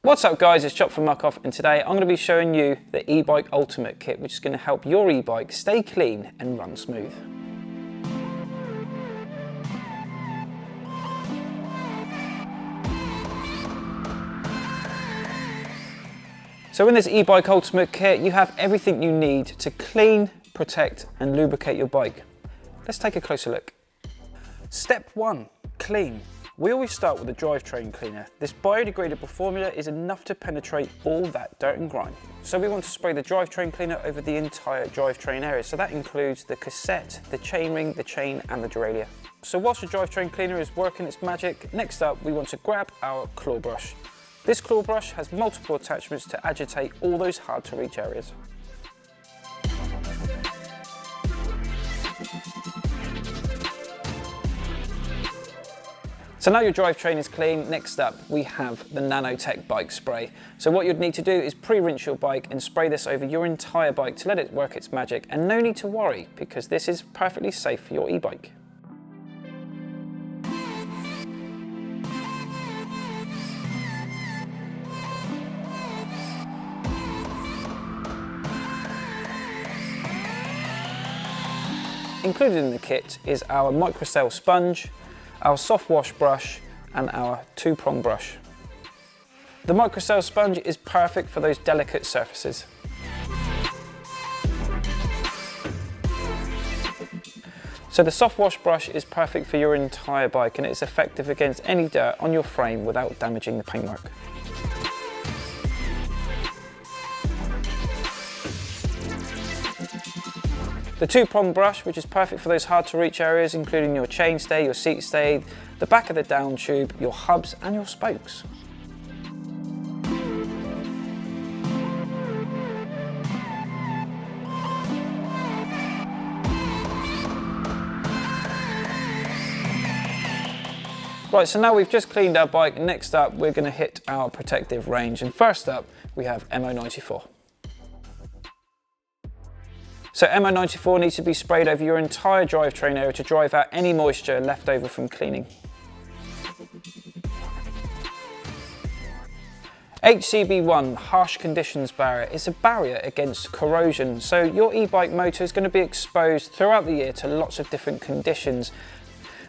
What's up guys, it's Chop from Muc-Off, and today I'm going to be showing you the eBike Ultimate Kit, which is going to help your e-bike stay clean and run smooth. So in this eBike Ultimate Kit, you have everything you need to clean, protect and lubricate your bike. Let's take a closer look. Step 1, clean. We always start with a drivetrain cleaner. This biodegradable formula is enough to penetrate all that dirt and grime. So we want to spray the drivetrain cleaner over the entire drivetrain area. So that includes the cassette, the chainring, the chain and the derailleur. So whilst the drivetrain cleaner is working its magic, next up we want to grab our claw brush. This claw brush has multiple attachments to agitate all those hard to reach areas. So now your drivetrain is clean, next up we have the Nanotech bike spray. So what you'd need to do is pre-rinse your bike and spray this over your entire bike to let it work its magic, and no need to worry because this is perfectly safe for your e-bike. Included in the kit is our microcell sponge, our soft wash brush and our 2-prong brush. The microcell sponge is perfect for those delicate surfaces. So the soft wash brush is perfect for your entire bike and it's effective against any dirt on your frame without damaging the paintwork. The 2-prong brush, which is perfect for those hard to reach areas, including your chainstay, your seat stay, the back of the down tube, your hubs and your spokes. Right, so now we've just cleaned our bike, next up we're going to hit our protective range, and first up we have MO94. So MO94 needs to be sprayed over your entire drivetrain area to drive out any moisture left over from cleaning. HCB1, harsh conditions barrier, is a barrier against corrosion. So your e-bike motor is going to be exposed throughout the year to lots of different conditions.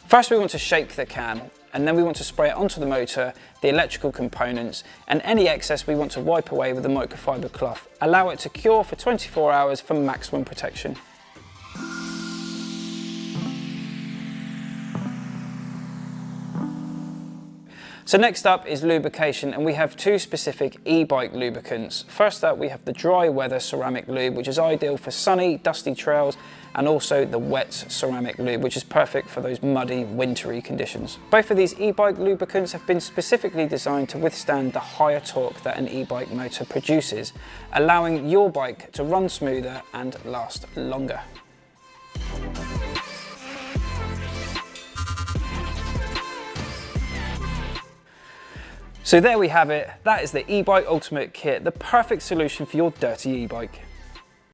First we want to shake the can, and then we want to spray it onto the motor, the electrical components, and any excess we want to wipe away with a microfiber cloth. Allow it to cure for 24 hours for maximum protection. So next up is lubrication, and we have two specific e-bike lubricants. First up we have the dry weather ceramic lube, which is ideal for sunny, dusty trails, and also the wet ceramic lube, which is perfect for those muddy, wintry conditions. Both of these e-bike lubricants have been specifically designed to withstand the higher torque that an e-bike motor produces, allowing your bike to run smoother and last longer. So there we have it, that is the eBike Ultimate Kit, the perfect solution for your dirty e-bike.